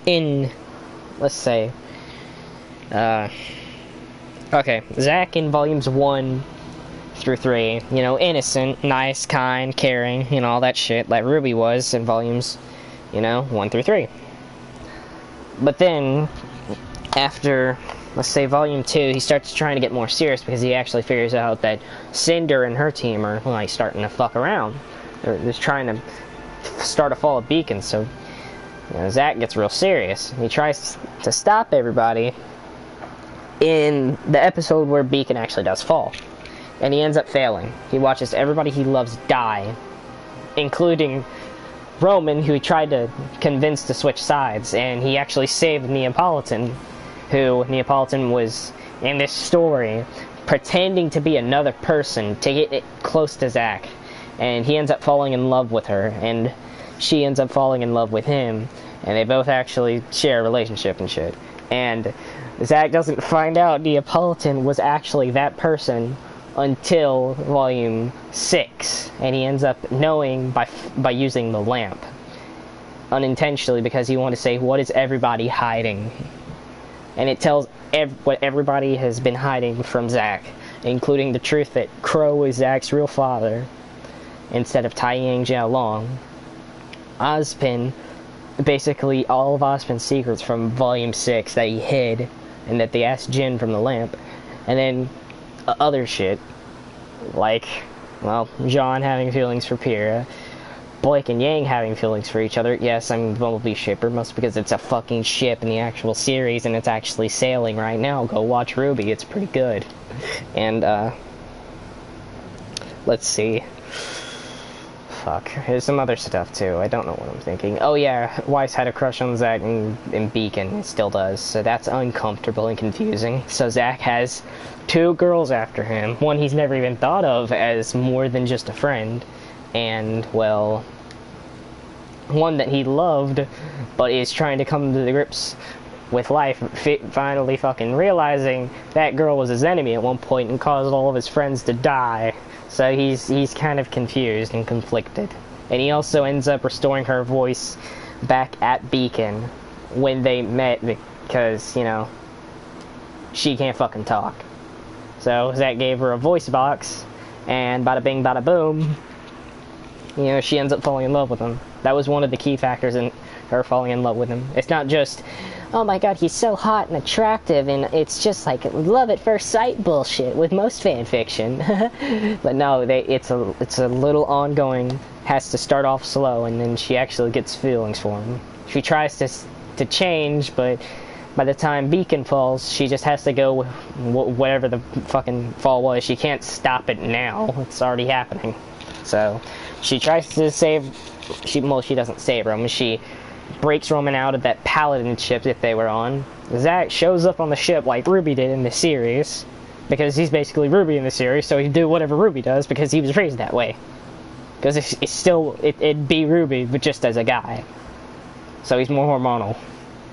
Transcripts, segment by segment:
in, let's say, okay, Zach in volumes 1 through 3, you know, innocent, nice, kind, caring, you know, all that shit like Ruby was in volumes, you know, 1 through 3. But then, after, let's say, volume 2, he starts trying to get more serious because he actually figures out that Cinder and her team are, like, starting to fuck around. They're just trying to start a fall of Beacon, so, you know, Zach gets real serious. He tries to stop everybody in the episode where Beacon actually does fall. And he ends up failing. He watches everybody he loves die, including Roman, who he tried to convince to switch sides, and he actually saved Neapolitan, who Neapolitan was, in this story, pretending to be another person to get it close to Zach. And he ends up falling in love with her, and she ends up falling in love with him, and they both actually share a relationship and shit. And Zach doesn't find out Neapolitan was actually that person until volume 6, and he ends up knowing by using the lamp unintentionally, because he wanted to say, what is everybody hiding? And it tells what everybody has been hiding from Zach, including the truth that Crow is Zach's real father instead of Tai Yang Jialong. Ozpin, basically all of Ozpin's secrets from volume 6 that he hid and that they asked Jin from the lamp, and then other shit, like, well, John having feelings for Pyrrha, Blake and Yang having feelings for each other. Yes, I'm Bumblebee shipper, mostly because it's a fucking ship in the actual series, and it's actually sailing right now. Go watch Ruby, it's pretty good. And, let's see. Fuck, there's some other stuff too, I don't know what I'm thinking. Oh yeah, Weiss had a crush on Zach in Beacon, it still does, so that's uncomfortable and confusing. So Zach has 2 girls after him, one he's never even thought of as more than just a friend, and, well, one that he loved, but is trying to come to the grips with life, finally fucking realizing that girl was his enemy at one point and caused all of his friends to die. So he's kind of confused and conflicted. And he also ends up restoring her voice back at Beacon when they met, because, you know, she can't fucking talk. So Zach gave her a voice box, and bada bing bada boom, you know, she ends up falling in love with him. That was one of the key factors in her falling in love with him. It's not just, oh my god, he's so hot and attractive, and it's just like love at first sight bullshit with most fan fiction. But no, it's a little ongoing, has to start off slow, and then she actually gets feelings for him. She tries to change, but by the time Beacon falls, she just has to go with whatever the fucking fall was. She can't stop it now. It's already happening. So she tries to save, she doesn't save Roman, she breaks Roman out of that paladin ship that they were on. Zach shows up on the ship like Ruby did in the series, because he's basically Ruby in the series, so he'd do whatever Ruby does because he was raised that way. Because it'd be Ruby, but just as a guy. So he's more hormonal.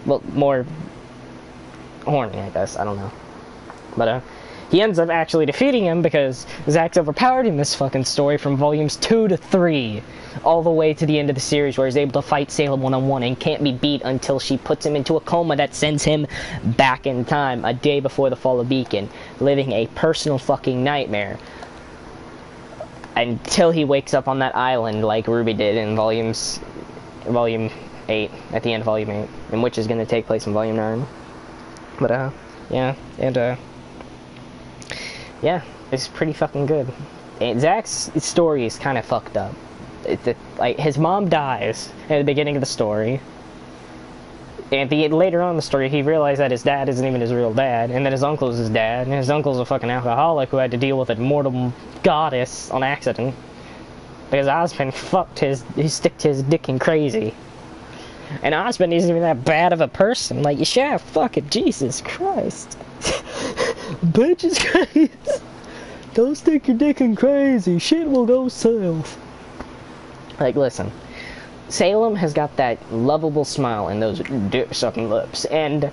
Well, more horny, I guess, I don't know. But, he ends up actually defeating him because Zach's overpowered in this fucking story from volumes 2 to 3, all the way to the end of the series where he's able to fight Salem one-on-one and can't be beat until she puts him into a coma that sends him back in time, a day before the fall of Beacon, living a personal fucking nightmare until he wakes up on that island like Ruby did in volume 8, at the end of volume 8, and which is going to take place in volume 9. But, yeah, and, yeah, it's pretty fucking good. And Zach's story is kind of fucked up. Like, his mom dies at the beginning of the story. And later on in the story, he realized that his dad isn't even his real dad, and that his uncle's his dad, and his uncle's a fucking alcoholic who had to deal with a mortal goddess on accident. Because Ozpin he sticked his dick in crazy. And Ozpin isn't even that bad of a person. Like, yeah, fucking Jesus Christ. Bitches, guys, don't stick your dick in crazy. Shit will go south. Like, listen, Salem has got that lovable smile and those dick-sucking lips, and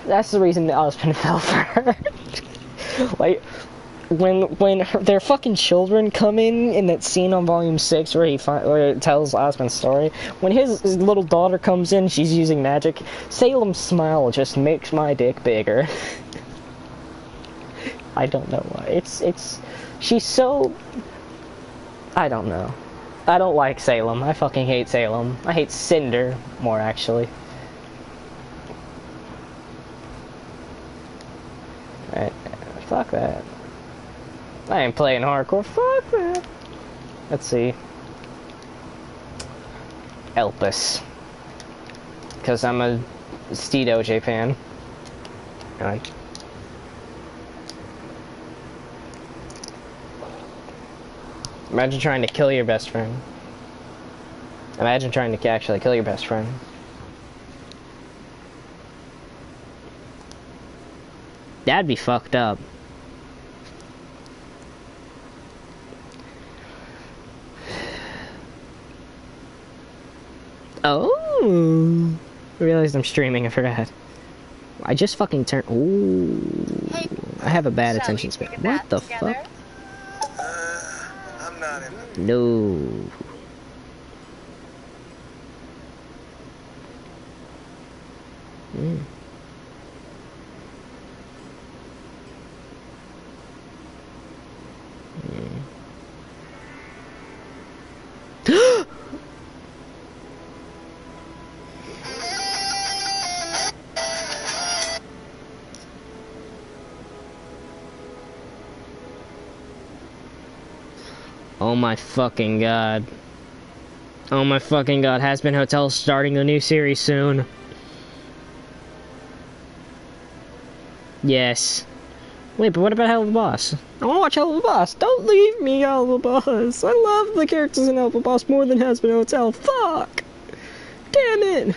that's the reason that Ozpin fell for her. Like, when their fucking children come in that scene on Volume 6 where where it tells Osmond's story, when his little daughter comes in, she's using magic, Salem's smile just makes my dick bigger. I don't know why. She's so... I don't know. I don't like Salem. I fucking hate Salem. I hate Cinder more, actually. Right. Fuck that. I ain't playing hardcore. Fuck that. Let's see. Elpis. Because I'm a Steed OJ fan. Alright. Imagine trying to kill your best friend. Imagine trying to actually kill your best friend. That'd be fucked up. Oh! I realized I'm streaming, I forgot. I just fucking turned. Ooh. Hey, I have a bad attention span. What the fuck? I'm not in the... No. Mm. Oh my fucking god. Oh my fucking god. Has-Been Hotel starting a new series soon. Yes. Wait, but what about Helluva Boss? I wanna watch Helluva Boss. Don't leave me, Helluva Boss. I love the characters in Helluva Boss more than Has-Been Hotel. Fuck! Damn it!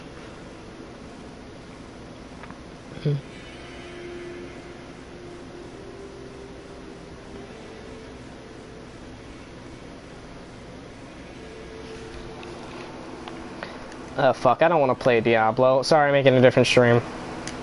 Oh fuck, I don't want to play Diablo. Sorry, I'm making a different stream.